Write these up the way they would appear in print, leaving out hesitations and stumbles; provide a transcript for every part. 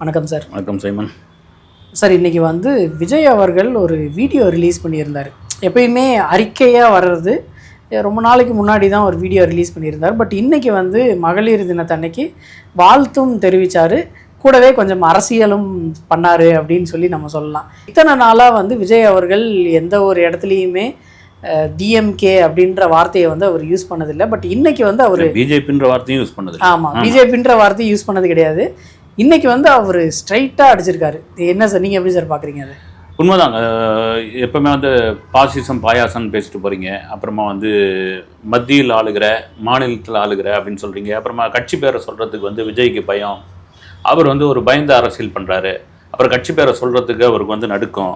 வணக்கம் சார். வணக்கம் Simon sir. இன்றைக்கி வந்து விஜய் அவர்கள் ஒரு வீடியோ ரிலீஸ் பண்ணியிருந்தார். எப்பயுமே அறிக்கையாக வர்றது ரொம்ப நாளைக்கு முன்னாடி தான் ஒரு வீடியோ ரிலீஸ் பண்ணியிருந்தார். பட் இன்றைக்கி வந்து மகளிர் தினத்தன்னைக்கு வாழ்த்தும் தெரிவித்தார், கூடவே கொஞ்சம் அரசியலும் பண்ணார் அப்படின்னு சொல்லி நம்ம சொல்லலாம். இத்தனை நாளாக வந்து விஜய் அவர்கள் எந்த ஒரு இடத்துலையுமே டிஎம்கே அப்படின்ற வார்த்தையை வந்து அவர் யூஸ் பண்ணதில்லை. பட் இன்றைக்கி வந்து அவர் பிஜேபின்ற வார்த்தையும் யூஸ் பண்ணது. ஆமாம், பிஜேபின்ற வார்த்தையும் யூஸ் பண்ணது கிடையாது. இன்றைக்கி வந்து அவர் ஸ்ட்ரைட்டாக அடிச்சிருக்காரு. என்ன சார், நீங்கள் எப்படி சார் பார்க்குறீங்க? அது உண்மைதாங்க. எப்பவுமே வந்து பாசிசம் பாயாசம்னு பேசிட்டு போகிறீங்க, அப்புறமா வந்து மத்தியில் ஆளுகிற மாநிலத்தில் ஆளுகிற அப்படின்னு சொல்கிறீங்க, அப்புறமா கட்சி பேரை சொல்கிறதுக்கு வந்து விஜய்க்கு பயம், அவர் வந்து ஒரு பயந்த அரசியல் பண்ணுறாரு, அப்புறம் கட்சி பேரை சொல்கிறதுக்கு அவருக்கு வந்து நடுக்கம்,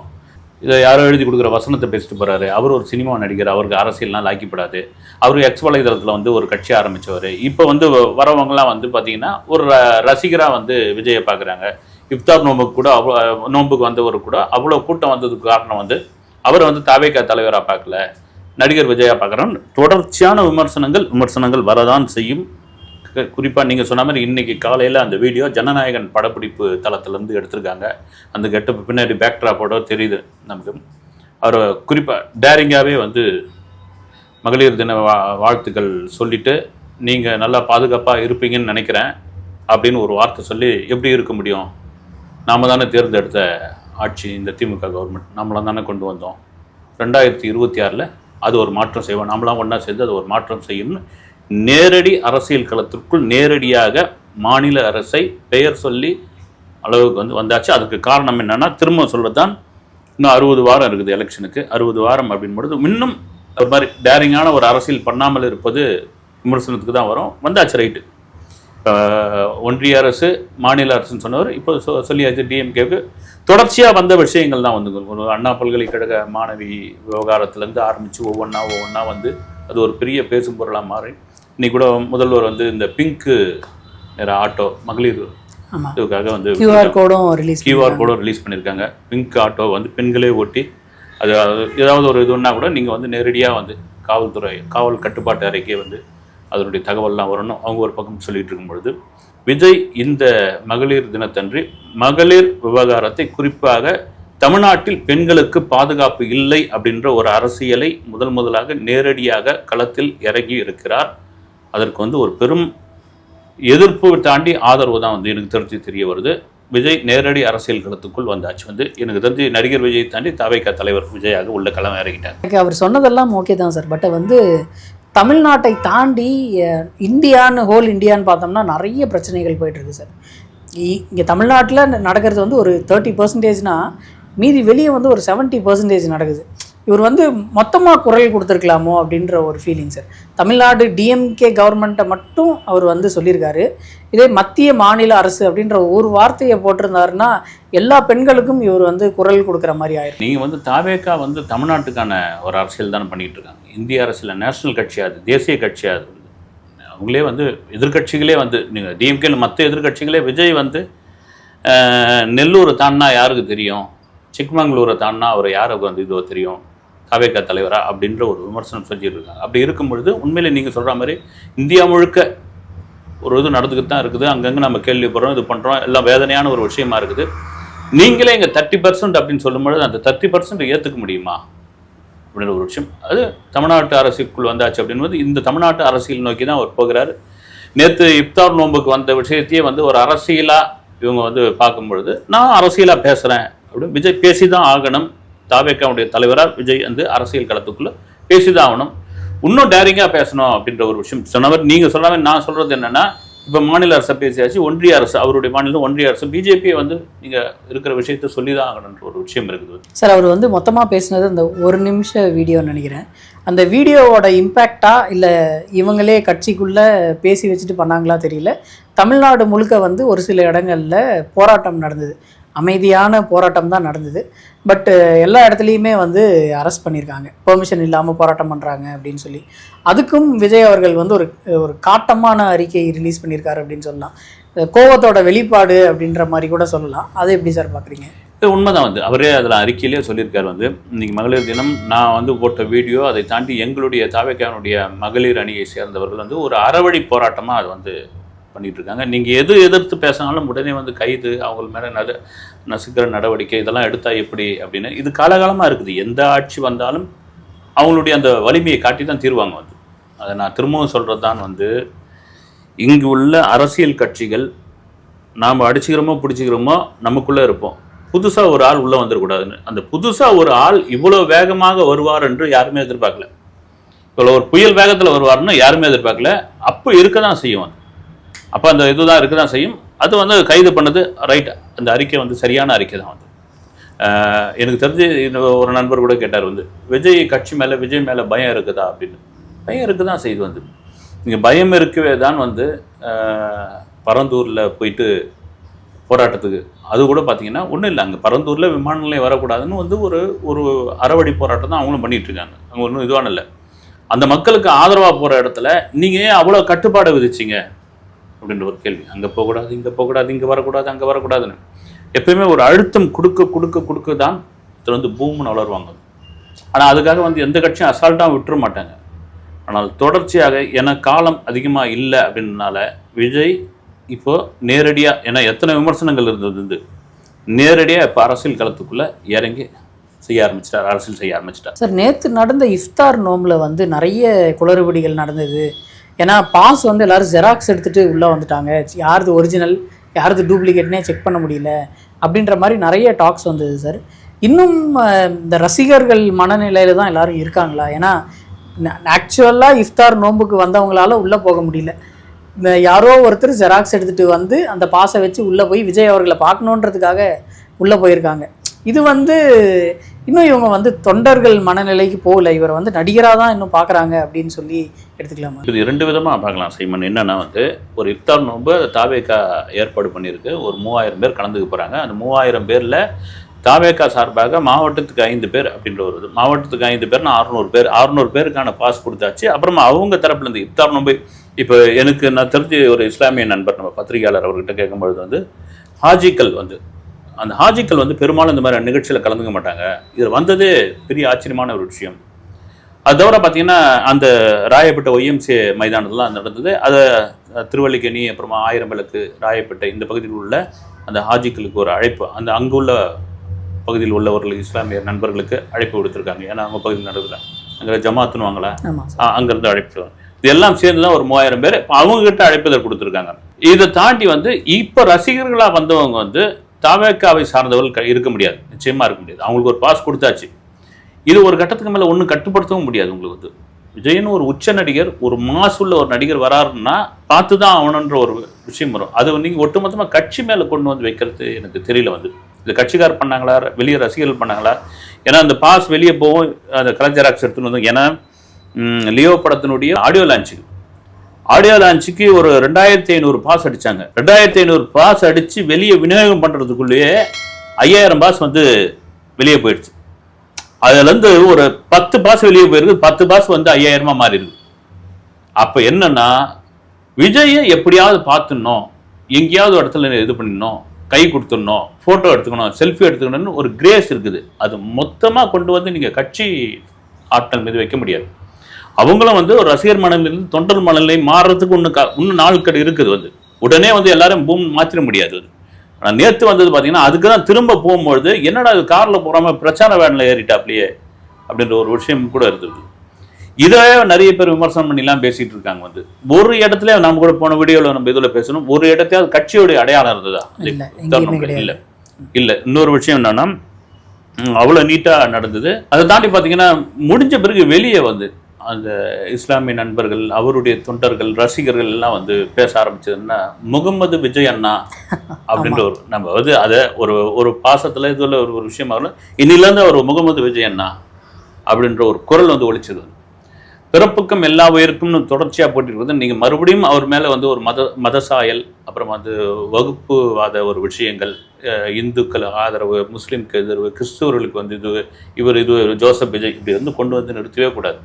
இதை யாரோ எழுதி கொடுக்குற வசனத்தை பேசிட்டு போகிறாரு. அவர் ஒரு சினிமா நடிகர், அவருக்கு அரசியல்லாம் லாக்கிப்படாது. அவர் எக்ஸ் வலைதளத்தில் வந்து ஒரு கட்சி ஆரம்பித்தவர். இப்போ வந்து வரவங்களாம் வந்து பார்த்திங்கன்னா ஒரு ரசிகராக வந்து விஜயை பார்க்குறாங்க. இஃப்தார் நோம்புக்கு வந்தவர் கூட அவ்வளோ கூட்டம் வந்ததுக்கு காரணம் வந்து அவரை வந்து தவேகா தலைவராக பார்க்கல, நடிகர் விஜயா பார்க்குறோன்னு தொடர்ச்சியான விமர்சனங்கள் வரதான் செய்யும். குறிப்பாக நீங்கள் சொன்ன மாதிரி இன்றைக்கி காலையில் அந்த வீடியோ ஜனநாயகன் படப்பிடிப்பு தளத்திலேருந்து எடுத்திருக்காங்க. அந்த கெட்டப்பு பின்னாடி பேக்ட்ராப்போட தெரியுது நமக்கு. அவர் குறிப்பாக டேரிங்காகவே வந்து மகளிர் தின வாழ்த்துக்கள் சொல்லிவிட்டு நீங்கள் நல்லா பாதுகாப்பாக இருப்பீங்கன்னு நினைக்கிறேன் அப்படின்னு ஒரு வார்த்தை சொல்லி, எப்படி இருக்க முடியும், நாம் தானே தேர்ந்தெடுத்த ஆட்சி இந்த திமுக கவர்மெண்ட், நம்மளாம் தானே கொண்டு வந்தோம், 2026 அது ஒரு மாற்றம் செய்வோம், நம்மளாம் ஒன்றா சேர்ந்து அது ஒரு மாற்றம் செய்யும்னு நேரடி அரசியல் களத்திற்குள் நேரடியாக மாநில அரசை பெயர் சொல்லி அளவுக்கு வந்து வந்தாச்சு. அதுக்கு காரணம் என்னென்னா, திரும்ப சொல்கிறது தான், இன்னும் 60 வாரம் இருக்குது எலெக்ஷனுக்கு. 60 வாரம் அப்படின்பொழுது இன்னும் ஒரு மாதிரி டேரிங்கான ஒரு அரசியல் பண்ணாமல் இருப்பது விமர்சனத்துக்கு தான் வரும். வந்தாச்சு, ரைட்டு. ஒன்றிய அரசு மாநில அரசுன்னு சொன்னவர் இப்போ சொல்லியாச்சு. டிஎம்கேவுக்கு தொடர்ச்சியாக வந்த விஷயங்கள் தான் வந்து ஒரு அண்ணா பல்கலைக்கழக மாணவி விவகாரத்துலேருந்து ஆரம்பித்து ஒவ்வொன்றா வந்து அது ஒரு பெரிய பேசும் பொருளாக மாறி இன்னைக்கு கூட முதல்வர் வந்து இந்த பிங்க்கு நிற ஆட்டோ மகளிர் இதுக்காக வந்து QR கோடும் ரிலீஸ் பண்ணியிருக்காங்க. பிங்க் ஆட்டோ வந்து பெண்களே ஓட்டி அது ஏதாவது ஒரு இதுன்னா கூட நீங்கள் வந்து நேரடியாக வந்து காவல் கட்டுப்பாட்டு அறைக்கே வந்து அதனுடைய தகவல்லாம் வரணும் அவங்க ஒரு பக்கம் சொல்லிட்டு இருக்கும் பொழுது, விஜய் இந்த மகளிர் தினத்தன்று மகளிர் விவகாரத்தை குறிப்பாக தமிழ்நாட்டில் பெண்களுக்கு பாதுகாப்பு இல்லை அப்படின்ற ஒரு அரசியலை முதலாக நேரடியாக களத்தில் இறங்கி இருக்கிறார். அதற்கு வந்து ஒரு பெரும் எதிர்ப்பு தாண்டி ஆதரவு தான் வந்து எனக்கு தெரிஞ்சு தெரிய வருது. விஜய் நேரடி அரசியல் களத்துக்குள் வந்தாச்சு. வந்து எனக்கு தெரிஞ்சு நடிகர் விஜய் தாண்டி தவேகா தலைவர் விஜயாக உள்ள களம் இறங்கிட்டார். அவர் சொன்னதெல்லாம் ஓகே தான் சார். பட் வந்து தமிழ்நாட்டை தாண்டி ஹோல் இந்தியான்னு பார்த்தோம்னா நிறைய பிரச்சனைகள் போயிட்டுருக்கு சார். இங்கே தமிழ்நாட்டில் நடக்கிறது வந்து ஒரு 30%, மீதி வெளியே வந்து ஒரு 70% நடக்குது. இவர் வந்து மொத்தமாக குரல் கொடுத்துருக்கலாமோ அப்படின்ற ஒரு ஃபீலிங் சார். தமிழ்நாடு டிஎம்கே கவர்மெண்ட்டை மட்டும் அவர் வந்து சொல்லியிருக்காரு. இதே மத்திய மாநில அரசு அப்படின்ற ஒரு வார்த்தையை போட்டிருந்தாருன்னா எல்லா பெண்களுக்கும் இவர் வந்து குரல் கொடுக்குற மாதிரி ஆயிரும். நீங்கள் வந்து தாவேகா வந்து தமிழ்நாட்டுக்கான ஒரு அரசியல் தானே பண்ணிகிட்டு இருக்காங்க. இந்திய அரசியல் நேஷனல் கட்சியாது, தேசிய கட்சியாது. அவங்களே வந்து எதிர்கட்சிகளே வந்து நீங்கள் டிஎம்கேல மற்ற எதிர்கட்சிகளே விஜய் வந்து நெல்லூர் தான்னா யாருக்கு தெரியும், சிக்மங்களூரை தான்னா அவர் யாருக்கு வந்து இதோ தெரியும், தவேகா தலைவரா அப்படின்ற ஒரு விமர்சனம் செஞ்சுட்டு இருக்காங்க. அப்படி இருக்கும் பொழுது உண்மையிலே நீங்கள் சொல்கிற மாதிரி இந்தியா முழுக்க ஒரு இது நடந்துக்கிட்டு தான் இருக்குது. அங்கங்கே நம்ம கேள்விப்படுறோம், இது பண்ணுறோம், எல்லாம் வேதனையான ஒரு விஷயமா இருக்குது. நீங்களே இங்கே 30% அப்படின்னு சொல்லும்பொழுது அந்த 30% ஏற்றுக்க முடியுமா அப்படின்ற ஒரு விஷயம். அது தமிழ்நாட்டு அரசியலுக்குள் வந்தாச்சு அப்படின்போது இந்த தமிழ்நாட்டு அரசியல் நோக்கி தான் அவர் போகிறார். நேற்று இஃப்தார் நோம்புக்கு வந்த விஷயத்தையே வந்து ஒரு அரசியலாக இவங்க வந்து பார்க்கும் பொழுது, நான் அரசியலாக பேசுகிறேன் அப்படின்னு விஜய் பேசி தான் ஆகணும். தாவேகாவுடைய தலைவராக விஜய் வந்து அரசியல் களத்துக்குள்ளே பேசி தான் ஆகணும். இன்னும் டேரிங்காக பேசணும் அப்படின்ற ஒரு விஷயம் சொன்னவர். நீங்கள் சொன்ன மாதிரி நான் சொல்கிறது என்னென்னா, இப்போ மாநில அரசை பேசியாச்சு, ஒன்றிய அரசு அவருடைய மாநிலம் ஒன்றிய அரசு பிஜேபியை வந்து நீங்கள் இருக்கிற விஷயத்தை சொல்லி தான் ஆகணுன்ற ஒரு விஷயம் இருக்குது சார். அவர் வந்து மொத்தமாக பேசினது அந்த 1 நிமிஷ வீடியோன்னு நினைக்கிறேன். அந்த வீடியோவோட இம்பேக்டா இல்லை இவங்களே கட்சிக்குள்ளே பேசி வச்சுட்டு பண்ணாங்களா தெரியல. தமிழ்நாடு முழுக்க வந்து ஒரு சில இடங்களில் போராட்டம் நடந்தது. அமைதியான போராட்டம் தான் நடந்தது. பட் எல்லா இடத்துலையுமே வந்து அரெஸ்ட் பண்ணியிருக்காங்க, பெர்மிஷன் இல்லாமல் போராட்டம் பண்ணுறாங்க அப்படின்னு சொல்லி. அதுக்கும் விஜய் அவர்கள் வந்து ஒரு காட்டமான அறிக்கை ரிலீஸ் பண்ணியிருக்காரு அப்படின்னு சொல்லலாம். கோவத்தோட வெளிப்பாடு அப்படின்ற மாதிரி கூட சொல்லலாம். அதை எப்படி சார் பார்க்குறீங்க? இது உண்மைதான். வந்து அவரே அதில் அறிக்கையிலே சொல்லியிருக்காரு. வந்து இன்றைக்கி மகளிர் தினம் நான் வந்து போட்ட வீடியோ, அதை தாண்டி எங்களுடைய தாவேகாவுடைய மகளிர் அணியை சேர்ந்தவர்கள் வந்து ஒரு அறவழி போராட்டமாக அது வந்து பண்ணிட்டு இருக்காங்க. நீங்கள் எது எதிர்த்து பேசினாலும் உடனே வந்து கைது, அவங்க மேலே நசுக்கிற நடவடிக்கை இதெல்லாம் எடுத்தால் எப்படி அப்படின்னு இது காலகாலமாக இருக்குது. எந்த ஆட்சி வந்தாலும் அவங்களுடைய அந்த வலிமையை காட்டி தான் தீர்வாங்க வந்து. அதை நான் திரும்பவும் சொல்கிறது தான் வந்து, இங்கு உள்ள அரசியல் கட்சிகள் நாம் அடிச்சுக்கிறோமோ பிடிச்சிக்கிறோமோ நமக்குள்ளே இருப்போம். புதுசாக ஒரு ஆள் உள்ளே வந்துடக்கூடாதுன்னு. அந்த புதுசாக ஒரு ஆள் இவ்வளோ வேகமாக வருவார் என்று யாருமே எதிர்பார்க்கல. இவ்வளோ ஒரு புயல் வேகத்தில் வருவார்னு யாருமே எதிர்பார்க்கல. அப்போ இருக்க தான் செய்யும். அப்போ அந்த இதுதான் இருக்க தான் செய்யும். அது வந்து கைது பண்ணது ரைட். அந்த அறிக்கை வந்து சரியான அறிக்கை தான் வந்து. எனக்கு தெரிஞ்சு ஒரு நண்பர் கூட கேட்டார் வந்து, விஜய் கட்சி மேலே விஜய் மேலே பயம் இருக்குதா அப்படின்னு. பயம் இருக்குது தான் செய்து வந்து. இங்கே பயம் இருக்கவே தான் வந்து பரந்தூரில் போயிட்டு போராட்டத்துக்கு, அது கூட பார்த்தீங்கன்னா ஒன்றும் இல்லை, அங்கே பரந்தூரில் விமான நிலையம் வரக்கூடாதுன்னு வந்து ஒரு அறவழி போராட்டம் தான் அவங்களும் பண்ணிகிட்டு இருக்காங்க. அங்கே ஒன்றும் இதுவான இல்லை. அந்த மக்களுக்கு ஆதரவாக போகிற இடத்துல நீங்கள் ஏன் அவ்வளோ கட்டுப்பாடு விதிச்சிங்க அப்படின்ற ஒரு கேள்வி. அங்கே போகக்கூடாது, இங்கே போகக்கூடாது, இங்கே வரக்கூடாது, அங்கே வரக்கூடாதுன்னு எப்பயுமே ஒரு அழுத்தம் கொடுக்க தான் இதில் வந்து பூம்னு வளருவாங்க. ஆனால் அதுக்காக வந்து எந்த கட்சியும் அசால்ட்டாக விட்டுற மாட்டாங்க. ஆனால் தொடர்ச்சியாக ஏன்னா காலம் அதிகமாக இல்லை அப்படின்றனால விஜய் இப்போ நேரடியாக, ஏன்னா எத்தனை விமர்சனங்கள் இருந்தது வந்து நேரடியாக இப்போ அரசியல் களத்துக்குள்ளே இறங்கி செய்ய ஆரம்பிச்சிட்டார், அரசியல் செய்ய ஆரம்பிச்சிட்டார். சார், நேற்று நடந்த இஃப்தார் நோம்பில் வந்து நிறைய குளறுபடிகள் நடந்தது. ஏன்னா பாஸ் வந்து எல்லாரும் ஜெராக்ஸ் எடுத்துகிட்டு உள்ளே வந்துட்டாங்க. யாரது ஒரிஜினல் யாரது டூப்ளிகேட்னே செக் பண்ண முடியல அப்படின்ற மாதிரி நிறைய டாக்ஸ் வந்தது சார். இன்னும் இந்த ரசிகர்கள் மனநிலையில் தான் எல்லாரும் இருக்காங்களா? ஏன்னா ஆக்சுவலாக இஃப்தார் நோம்புக்கு வந்தவங்களால உள்ளே போக முடியல. இந்த யாரோ ஒருத்தர் ஜெராக்ஸ் எடுத்துகிட்டு வந்து அந்த பாஸை வச்சு உள்ளே போய் விஜய் அவர்களை பார்க்கணுன்றதுக்காக உள்ளே போயிருக்காங்க. இது வந்து இன்னும் இவங்க வந்து தொண்டர்கள் மனநிலைக்கு போகல, இவர் வந்து நடிகராக தான் இன்னும் பார்க்குறாங்க அப்படின்னு சொல்லி எடுத்துக்கலாமா? இது 2 விதமாக பார்க்கலாம் சைமன். என்னென்னா வந்து ஒரு இஃப்தார் நோன்பு தாவேகா ஏற்பாடு பண்ணியிருக்கு. ஒரு 3000 பேர் கலந்துக்க போகிறாங்க. அந்த 3000 பேரில் தாவேகா சார்பாக மாவட்டத்துக்கு 5 பேர் அப்படின்ற ஒரு மாவட்டத்துக்கு 5 பேர்னா 600 பேர் 600 பேருக்கான பாஸ் கொடுத்தாச்சு. அப்புறமா அவங்க தரப்புலேருந்து இஃப்தார் நோன்பு இப்போ எனக்கு நான் தெரிஞ்சு ஒரு இஸ்லாமிய நண்பர் நம்ம பத்திரிகையாளர் அவர்கிட்ட கேட்கும்பொழுது வந்து ஹாஜிக்கள் வந்து அந்த ஹாஜிக்கள் வந்து பெரும்பாலும் இந்த மாதிரி நிகழ்ச்சியில் கலந்துக்க மாட்டாங்க. இது வந்ததே பெரிய ஆச்சரியமான ஒரு விஷயம். அது தவிர பார்த்தீங்கன்னா அந்த ராயப்பேட்டை ஒய்எம்சிஏ மைதானத்தில் நடந்தது. அதை திருவல்லிக்கேணி அப்புறமா ஆயிரம்பலக்கு ராயப்பேட்டை இந்த பகுதியில் உள்ள அந்த ஹாஜிக்களுக்கு ஒரு அழைப்பு, அந்த அங்குள்ள பகுதியில் உள்ளவர்களுக்கு இஸ்லாமிய நண்பர்களுக்கு அழைப்பு கொடுத்துருக்காங்க. ஏன்னா அவங்க பகுதியில் நடக்குது, அங்கே ஜமாத்துனுவாங்களா, அங்கேருந்து அழைப்பு. இது எல்லாம் சேர்ந்து தான் ஒரு 3000 பேர் அவங்ககிட்ட அழைப்பதை கொடுத்துருக்காங்க. இதை தாண்டி வந்து இப்போ ரசிகர்களாக வந்தவங்க வந்து தாவேக்காவை சார்ந்தவர்கள் இருக்க முடியாது, நிச்சயமாக இருக்க முடியாது. அவங்களுக்கு ஒரு பாஸ் கொடுத்தாச்சு. இது ஒரு கட்டத்துக்கு மேலே ஒன்றும் கட்டுப்படுத்தவும் முடியாது. உங்களுக்கு வந்து விஜயன்னு ஒரு உச்ச நடிகர், ஒரு மாசுள்ள ஒரு நடிகர் வராருன்னா பார்த்து தான் ஆகணுன்ற ஒரு விஷயம் வரும். அது நீங்கள் ஒட்டுமொத்தமாக கட்சி மேலே கொண்டு வந்து வைக்கிறது எனக்கு தெரியல. வந்து இது கட்சிக்கார் பண்ணாங்களா, வெளியே ரசிகர்கள் பண்ணாங்களா? ஏன்னா அந்த பாஸ் வெளியே போகும், அந்த கலர் ஜெராக்ஸ் எடுத்துன்னு வந்து. ஏன்னா லியோ படத்தினுடைய ஆடியோ லான்ச்சுக்கு ஒரு 2500 பாஸ் அடித்தாங்க. 2500 பாஸ் அடித்து வெளியே விநியோகம் பண்ணுறதுக்குள்ளேயே 5000 பாஸ் வந்து வெளியே போயிடுச்சு. அதுலேருந்து ஒரு 10 பாஸ் வெளியே போயிருக்கு. 10 பாஸ் வந்து 5000 மாறி இருக்கு. அப்போ என்னன்னா விஜயை எப்படியாவது பார்த்துடணும், எங்கேயாவது இடத்துல இது பண்ணிடணும், கை கொடுத்துடணும், ஃபோட்டோ எடுத்துக்கணும், செல்ஃபி எடுத்துக்கணும்னு ஒரு கிரேஸ் இருக்குது. அது மொத்தமாக கொண்டு வந்து நீங்கள் கட்சி ஆட்கள் மீது வைக்க முடியாது. அவங்களும் வந்து ஒரு ரசிகர் மனநிலையிலிருந்து தொண்டர் மனநிலை மாறுறதுக்கு இன்னும் நாட்கள் இருக்குது. வந்து உடனே வந்து எல்லாரும் பூம் மாற்றிட முடியாது. ஆனால் நேற்று வந்தது பார்த்தீங்கன்னா அதுக்கு தான் திரும்ப போகும்பொழுது என்னடா அது காரில் போகாம பிரச்சார வேனில் ஏறிட்டாப்லையே அப்படின்ற ஒரு விஷயம் கூட இருந்தது. இதை நிறைய பேர் விமர்சனம் பண்ணிலாம் பேசிட்டு இருக்காங்க. வந்து ஒரு இடத்துல நம்ம கூட போன வீடியோவில் நம்ம இதில் பேசணும், ஒரு இடத்தையாவது கட்சியோடைய அடையாளம் இருந்ததா? இல்லை. இன்னொரு விஷயம் என்னன்னா அவ்வளோ நீட்டாக நடந்தது. அதை தாண்டி பார்த்தீங்கன்னா முடிஞ்ச பிறகு வெளியே வந்து அந்த இஸ்லாமிய நண்பர்கள், அவருடைய தொண்டர்கள், ரசிகர்கள் எல்லாம் வந்து பேச ஆரம்பிச்சதுன்னா முகமது விஜய் அண்ணா அப்படின்ற ஒரு நம்ம வந்து அதை ஒரு பாசத்தில் இதில் ஒரு விஷயம் ஆகணும். இன்னிலேருந்து அவர் முகமது விஜய் அண்ணா அப்படின்ற ஒரு குரல் வந்து ஒழிச்சது. பிறப்புக்கும் எல்லா உயிருக்கும்னு தொடர்ச்சியாக போட்டிருக்கிறது. நீங்கள் மறுபடியும் அவர் மேலே வந்து ஒரு மத சாயல், அப்புறம் வந்து வகுப்புவாத ஒரு விஷயங்கள், இந்துக்கள் ஆதரவு, முஸ்லீம்க்கு எதிர்வு, கிறிஸ்துவர்களுக்கு வந்து இது ஜோசப் விஜய் இப்படி வந்து கொண்டு வந்து நிறுத்தவே கூடாது.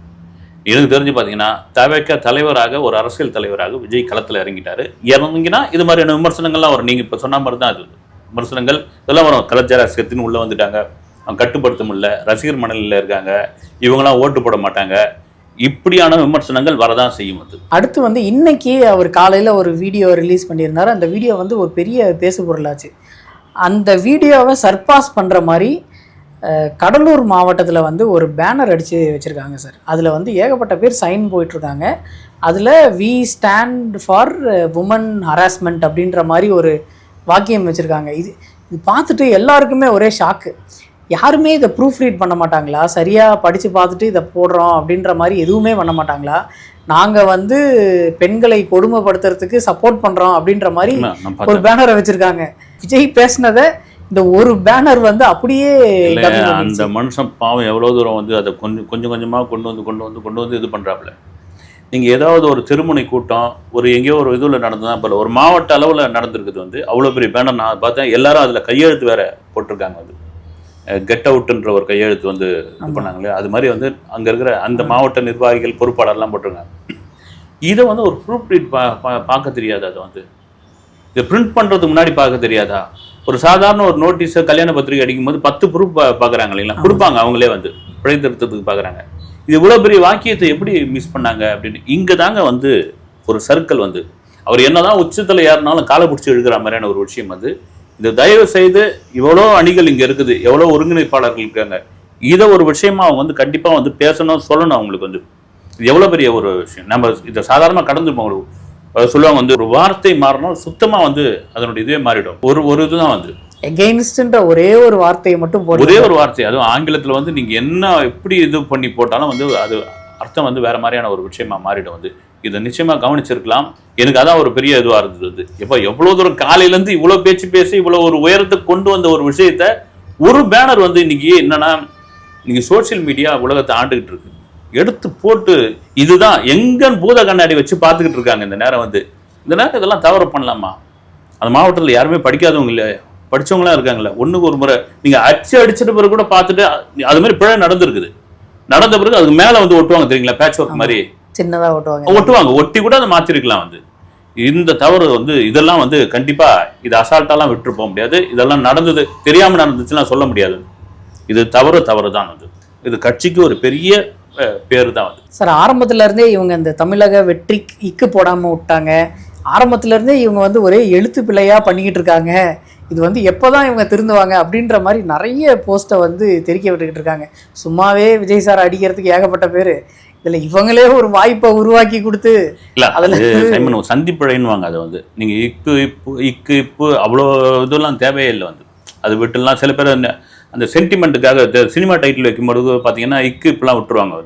எனக்கு தெரிஞ்சு பார்த்தீங்கன்னா தவேக தலைவராக, ஒரு அரசியல் தலைவராக விஜய் களத்தில் இறங்கினா இது மாதிரியான விமர்சனங்கள்லாம் வரும். நீங்கள் இப்போ சொன்ன மாதிரி தான் அது விமர்சனங்கள் இதெல்லாம் வரும். கலாச்சாரத்தின்னு உள்ளே வந்துட்டாங்க, அவங்க கட்டுப்படுத்த முடியல, ரசிகர் மனநிலையில் இருக்காங்க, இவங்களாம் ஓட்டு போட மாட்டாங்க, இப்படியான விமர்சனங்கள் வரதான் செய்யும். அது அடுத்து வந்து இன்னைக்கு அவர் காலையில் ஒரு வீடியோ ரிலீஸ் பண்ணியிருந்தார். அந்த வீடியோ வந்து ஒரு பெரிய பேசு பொருளாச்சு. அந்த வீடியோவை சர்பாஸ் பண்ணுற மாதிரி கடலூர் மாவட்டத்தில் வந்து ஒரு பேனர் அடித்து வச்சுருக்காங்க சார். அதில் வந்து ஏகப்பட்ட பேர் சைன் போயிட்டுருக்காங்க. அதில் we stand for women harassment அப்படின்ற மாதிரி ஒரு வாக்கியம் வச்சுருக்காங்க. இது பார்த்துட்டு எல்லாருக்குமே ஒரே ஷாக்கு. யாருமே இதை ப்ரூஃப் ரீட் பண்ண மாட்டாங்களா? சரியாக படித்து பார்த்துட்டு இதை போடுறோம் அப்படின்ற மாதிரி எதுவுமே பண்ண மாட்டாங்களா? நாங்கள் வந்து பெண்களை கொடுமைப்படுத்துறதுக்கு சப்போர்ட் பண்ணுறோம் அப்படின்ற மாதிரி ஒரு பேனரை வச்சுருக்காங்க. விஜய் பேசினதை இந்த ஒரு பேனர் வந்து அப்படியே அந்த மனுஷன் பாவம் எவ்வளோ தூரம் வந்து அதை கொஞ்சம் கொஞ்சமாக கொண்டு வந்து இது பண்ணுறாப்புல. நீங்கள் ஏதாவது ஒரு திருமணி கூட்டம் ஒரு எங்கேயோ ஒரு இதில் நடந்ததுதான் இப்போ ஒரு மாவட்ட அளவில் நடந்திருக்குது வந்து அவ்வளோ பெரிய பேனர். நான் பார்த்தேன் எல்லாரும் அதில் கையெழுத்து வேற போட்டிருக்காங்க. அது கெட் அவுட்ன்ற ஒரு கையெழுத்து வந்து இது பண்ணாங்களே, அது மாதிரி வந்து அங்கே இருக்கிற அந்த மாவட்ட நிர்வாகிகள் பொறுப்பாளர்லாம் போட்டிருக்காங்க. இதை வந்து ஒரு ப்ரூஃப் ரீட் பார்க்க தெரியாது. அதை வந்து இதை பிரிண்ட் பண்ணுறதுக்கு முன்னாடி பார்க்க தெரியாதா? ஒரு சாதாரண ஒரு நோட்டீஸை கல்யாண பத்திரிகை அடிக்கும்போது 10 ப்ரூஃப் பார்க்குறாங்க இல்லைங்களா? கொடுப்பாங்க, அவங்களே வந்து பிழை திருத்தத்துக்கு பார்க்குறாங்க. இது இவ்வளோ பெரிய வாக்கியத்தை எப்படி மிஸ் பண்ணாங்க அப்படின்னு இங்கே தாங்க வந்து ஒரு சர்க்கிள் வந்து அவர் என்னதான் உச்சத்தில் ஏறினாலும் காலை பிடிச்சி எழுதுகிற மாதிரியான ஒரு விஷயம் வந்து இது. தயவு செய்து இவ்வளோ அணிகள் இங்கே இருக்குது, எவ்வளோ ஒருங்கிணைப்பாளர்கள் இருக்காங்க, இதை ஒரு விஷயமா அவங்க வந்து கண்டிப்பாக வந்து பேசணும், சொல்லணும். அவங்களுக்கு வந்து இது எவ்வளோ பெரிய ஒரு விஷயம். நம்ம இதை சாதாரணமாக கடந்து சொல்லுவாங்க வந்து ஒரு வார்த்தை மாறினால் சுத்தமாக வந்து அதனுடைய இதுவே மாறிடும். ஒரு இதுதான் வந்து எகெயின்ஸ்ட்ன்ற ஒரே ஒரு வார்த்தையை மட்டும் ஒரே ஒரு வார்த்தை, அதுவும் ஆங்கிலத்தில் வந்து நீங்கள் என்ன எப்படி இது பண்ணி போட்டாலும் வந்து அது அர்த்தம் வந்து வேற மாதிரியான ஒரு விஷயமா மாறிடும். வந்து இதை நிச்சயமாக கவனிச்சிருக்கலாம். எனக்கு அதான் ஒரு பெரிய இதுவாக இருந்தது. வந்து எப்போ எவ்வளோ தூரம் காலையிலேருந்து இவ்வளோ பேச்சு பேசி இவ்வளோ ஒரு உயரத்துக்கு கொண்டு வந்த ஒரு விஷயத்த ஒரு பேனர் வந்து இன்னைக்கு என்னன்னா, நீங்கள் சோசியல் மீடியா உலகத்தை ஆண்டுகிட்டு இருக்கு, எடுத்து போட்டு இதுதான் எங்கன்னு பூத கண்ணாடி வச்சு பார்த்துக்கிட்டு இருக்காங்க. இந்த நேரம் வந்து இந்த நேரம் இதெல்லாம் தவறு பண்ணலாமா? அந்த மாவட்டத்தில் யாருமே படிக்காதவங்க இல்லை, படித்தவங்களாம் இருக்காங்களே. ஒன்றுக்கு ஒரு முறை நீங்கள் அடிச்சிட்ட பிறகு கூட பார்த்துட்டு அது மாதிரி பிழை நடந்திருக்குது. நடந்த பிறகு அதுக்கு மேலே வந்து ஒட்டுவாங்க தெரியுங்களா, பேட்ச் ஒர்க் மாதிரி சின்னதாக ஒட்டுவாங்க. ஒட்டி கூட அதை மாற்றிருக்கலாம். வந்து இந்த தவறு வந்து இதெல்லாம் வந்து கண்டிப்பாக இது அசால்ட்டாலாம் விட்டு போக முடியாது. இதெல்லாம் நடந்தது தெரியாமல் நடந்துச்சுன்னா சொல்ல முடியாது. இது தவறு தான். வந்து இது கட்சிக்கு ஒரு பெரிய பேர் தான் வந்து. சார் ஆரம்பத்துல இருந்தே இவங்க இந்த தமிழக வெற்றி இக்கு போடாமல் விட்டாங்க. ஆரம்பத்துல இருந்தே இவங்க வந்து ஒரே எழுத்து பிழையா பண்ணிக்கிட்டு இருக்காங்க. இது வந்து எப்போதான் இவங்க திருந்துவாங்க அப்படின்ற மாதிரி நிறைய போஸ்ட்டை வந்து தெரிக்க விட்டுக்கிட்டு இருக்காங்க. சும்மாவே விஜய் சார் அடிக்கிறதுக்கு ஏகப்பட்ட பேர், இதில் இவங்களே ஒரு வாய்ப்பை உருவாக்கி கொடுத்து இல்லை அதில் சந்திப்பிழைன்னுவாங்க. அதை வந்து நீங்கள் இப்பு அவ்வளோ இதெல்லாம் தேவையே இல்லை. வந்து அது விட்டுலாம் சில பேர் அந்த சென்டிமெண்ட்டுக்காக சினிமா டைட்டில் வைக்கும்போது பார்த்தீங்கன்னா இப்பெல்லாம் விட்டுருவாங்க.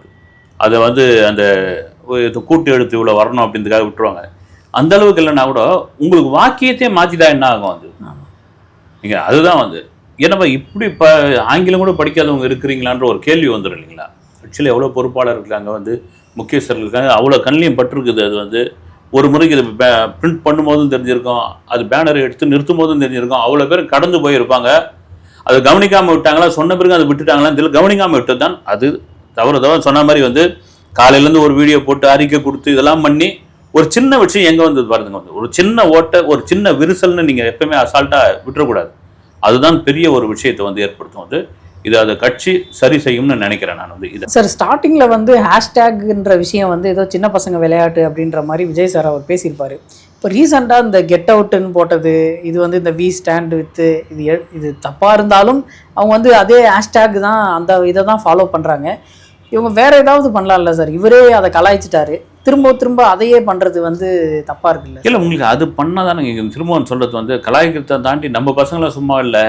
அதை வந்து அந்த கூட்டு எழுத்து இவ்வளோ வரணும் அப்படின்றதுக்காக விட்டுருவாங்க. அந்த அளவுக்கு இல்லைன்னா கூட உங்களுக்கு வாக்கியத்தையே மாற்றிட்டா என்ன ஆகும்? அது நீங்கள் அதுதான் வந்து ஏன்னா இப்படி இப்போ ஆங்கிலம் கூட படிக்காதவங்க இருக்கிறீங்களான்ற ஒரு கேள்வி வந்துடும் இல்லைங்களா? ஆக்சுவலி எவ்வளோ பொறுப்பாளர் இருக்காங்க, வந்து முக்கியஸ்தர்கள் இருக்காங்க, அவ்வளோ கண்ணிலையும் பட்டிருக்குது. அது வந்து ஒரு முறைக்கு இது பிரிண்ட் பண்ணும்போதும் தெரிஞ்சிருக்கும், அது பேனர் எடுத்து நிறுத்தும் போதும் தெரிஞ்சிருக்கும். அவ்வளோ பேர் கடந்து போயிருப்பாங்க. அதை கவனிக்காமல் விட்டாங்களா, சொன்ன பிறகு அதை விட்டுட்டாங்களான்னு தெரியல. கவனிக்காமல் விட்டது தான் அது தவறு. சொன்ன மாதிரி வந்து காலையிலேருந்து ஒரு வீடியோ போட்டு அறிக்கை கொடுத்து இதெல்லாம் பண்ணி ஒரு சின்ன விஷயம் எங்கே வந்து பாருங்க, வந்து ஒரு சின்ன ஓட்டை ஒரு சின்ன விரிசல்னு நீங்கள் எப்பவுமே அசால்ட்டாக விட்டுறக்கூடாது. அதுதான் பெரிய ஒரு விஷயத்தை வந்து ஏற்படுத்தும். வந்து இதை அதை கட்சி சரி செய்யும்னு நினைக்கிறேன் நான். வந்து இது சார் ஸ்டார்டிங்கில் வந்து ஹேஷ்டேக்ன்ற விஷயம் வந்து ஏதோ சின்ன பசங்க விளையாட்டு அப்படின்ற மாதிரி விஜய் சார் அவர் பேசியிருப்பார். இப்போ ரீசெண்டாக இந்த கெட் அவுட்டுன்னு போட்டது, இது வந்து இந்த வி ஸ்டாண்ட் வித்து இது தப்பாக இருந்தாலும் அவங்க வந்து அதே ஹேஷ்டேக் தான், அந்த இதை தான் ஃபாலோ பண்ணுறாங்க. இவங்க வேறு ஏதாவது பண்ணலாம்ல சார்? இவரே அதை கலாய்ச்சிட்டாரு, திரும்ப அதையே பண்ணுறது வந்து தப்பாக இருக்குல்ல? இல்லை உங்களுக்கு அது பண்ணால் தானே நீங்கள் திரும்பவும் சொல்கிறது வந்து கலாய்க்கிறத தாண்டி நம்ம பசங்களாம் சும்மா இல்லை.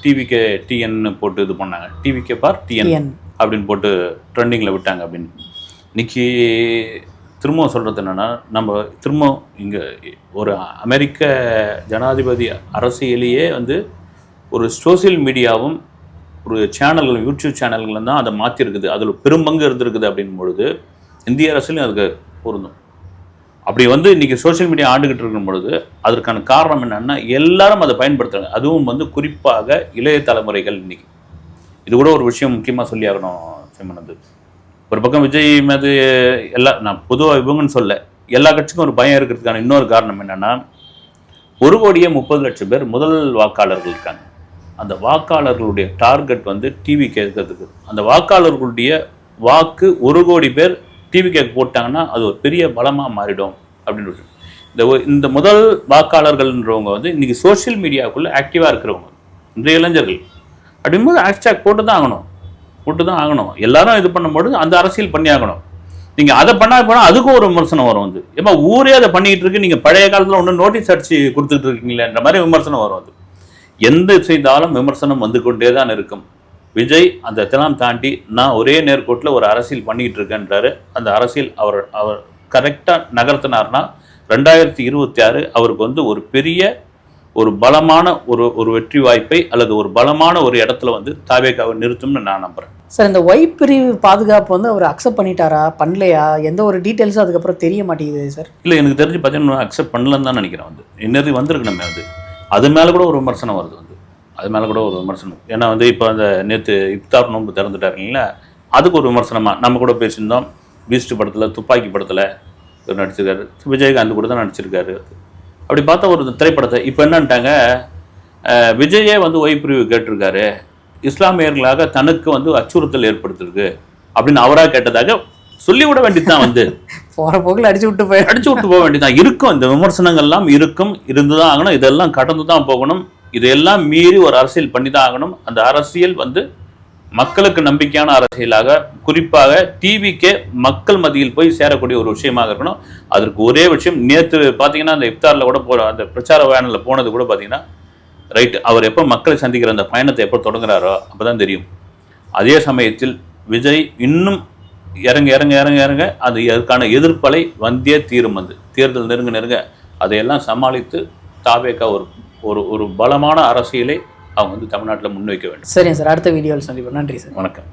டிவிகே டிஎன்னு போட்டு இது பண்ணாங்க, டிவிகே பார் டிஎன் அப்படின்னு போட்டு ட்ரெண்டிங்கில் விட்டாங்க அப்படின்னு. இன்னைக்கு திரும்பவும் சொல்கிறது என்னென்னா, நம்ம திரும்பவும் இங்கே ஒரு அமெரிக்க ஜனாதிபதி அரசியலையே வந்து ஒரு சோசியல் மீடியாவும் ஒரு சேனல்களும் யூடியூப் சேனல்களும் தான் அதை மாற்றிருக்குது. அதில் பெரும்பங்கு இருந்திருக்குது அப்படின் பொழுது இந்திய அரசியலும் அதுக்கு பொருந்தும். அப்படி வந்து இன்றைக்கி சோஷியல் மீடியா ஆண்டுகிட்டு இருக்கும் பொழுது அதற்கான காரணம் என்னென்னா எல்லாரும் அதை பயன்படுத்துகிறாங்க. அதுவும் வந்து குறிப்பாக இளைய தலைமுறைகள். இன்றைக்கி இது கூட ஒரு விஷயம் முக்கியமாக சொல்லி ஆகணும் செம்மனது. ஒரு பக்கம் விஜய் மீது நான் பொதுவாக இவங்கன்னு சொல்ல, எல்லா கட்சிக்கும் ஒரு பயம் இருக்கிறதுக்கான இன்னொரு காரணம் என்னென்னா, 1,30,00,000 பேர் முதல் வாக்காளர்கள் இருக்காங்க. அந்த வாக்காளர்களுடைய டார்கெட் வந்து டிவி கேட்கறதுக்கு, அந்த வாக்காளர்களுடைய வாக்கு 1 கோடி பேர் டிவிக்கு போட்டாங்கன்னா அது ஒரு பெரிய பலமாக மாறிடும் அப்படின்னு இந்த முதல் வாக்காளர்கள்ன்றவங்க வந்து இன்னைக்கு சோஷியல் மீடியாவுக்குள்ளே ஆக்டிவாக இருக்கிறவங்க, இன்றைய இளைஞர்கள். அப்படிங்கும்போது ஹேஷ்டேக் போட்டு தான் ஆகணும். எல்லாரும் இது பண்ணும்போது அந்த அரசியல் பண்ணி ஆகணும். நீங்கள் அதை போனால் அதுக்கும் ஒரு விமர்சனம் வரும். வந்து ஏமா ஊரே அதை பண்ணிக்கிட்டு இருக்கு, நீங்கள் பழைய காலத்தில் ஒன்று நோட்டீஸ் அடிச்சு கொடுத்துட்டு இருக்கீங்களேன்ற மாதிரி விமர்சனம் வரும். அது எந்த செய்தாலும் விமர்சனம் வந்து கொண்டே தான் இருக்கும். விஜய் அந்த இதெல்லாம் தாண்டி நான் ஒரே நேர்கோட்டில் ஒரு அரசியல் பண்ணிக்கிட்டு இருக்கேன்றாரு. அந்த அரசியல் அவர் கரெக்டாக நகர்த்தினார்னா 2026 அவருக்கு வந்து ஒரு பெரிய ஒரு பலமான ஒரு வெற்றி வாய்ப்பை அல்லது ஒரு பலமான ஒரு இடத்துல வந்து தாவேகாவை நிறுத்தும்னு நான் நம்புறேன். சார், இந்த ஒய் பிரிவு பாதுகாப்பு வந்து அவர் அக்செப்ட் பண்ணிட்டாரா பண்ணலையா, எந்த ஒரு டீட்டெயில்ஸும் அதுக்கப்புறம் தெரிய மாட்டேங்குது சார். இல்லை, எனக்கு தெரிஞ்சு பார்த்தீங்கன்னா அக்செப்ட் பண்ணலன்னு தான் நினைக்கிறேன். வந்து இன்னது வந்திருக்கணுமே வந்து அது மேலே கூட ஒரு விமர்சனம் வருது. வந்து அது மேலே கூட ஒரு விமர்சனம். ஏன்னா வந்து இப்போ அந்த நேற்று இஃப்தார் நோன்பு திறந்துட்டாரு இல்லைங்களா, அதுக்கு ஒரு விமர்சனமாக நம்ம கூட பேசியிருந்தோம். பீஸ்ட் படத்தில், துப்பாக்கி படத்தில் நடிச்சிருக்காரு, விஜயகாந்த் கூட தான் நடிச்சிருக்காரு. அப்படி பார்த்தா ஒரு திரைப்படத்தை இப்போ என்னன்ட்டாங்க, விஜயே வந்து ஒய் பிரிவு கேட்டிருக்காரு, இஸ்லாமியர்களாக தனக்கு வந்து அச்சுறுத்தல் ஏற்படுத்திருக்கு அப்படின்னு அவராக கேட்டதாக சொல்லிவிட வேண்டியதுதான். வந்து போகிற போக்கில் அடிச்சு விட்டு போக வேண்டியதுதான். இருக்கும் இந்த விமர்சனங்கள்லாம் இருந்து தான் ஆகணும். இதெல்லாம் கடந்து தான் போகணும். இதையெல்லாம் மீறி ஒரு அரசியல் பண்ணி தான் ஆகணும். அந்த அரசியல் வந்து மக்களுக்கு நம்பிக்கையான அரசியலாக, குறிப்பாக டிவிக்கே மக்கள் மத்தியில் போய் சேரக்கூடிய ஒரு விஷயமாக இருக்கணும். அதற்கு ஒரே விஷயம், நேற்று பார்த்தீங்கன்னா அந்த இஃப்தாரில் கூட அந்த பிரச்சார வேனில் போனது கூட பார்த்தீங்கன்னா ரைட்டு, அவர் எப்போ மக்களை சந்திக்கிற அந்த பயணத்தை எப்போ தொடங்குறாரோ அப்போ தான் தெரியும். அதே சமயத்தில் விஜய் இன்னும் இறங்க அதுக்கான எதிர்ப்பலை வந்தே தீரும். வந்து தேர்தல் நெருங்க அதையெல்லாம் சமாளித்து தாவேகா ஒரு பலமான அரசியலை அவங்க வந்து தமிழ்நாட்டில் முன்வைக்க வேண்டும். சரிங்க சார், அடுத்த வீடியோவில் சந்திப்போம். நன்றி சார். வணக்கம்.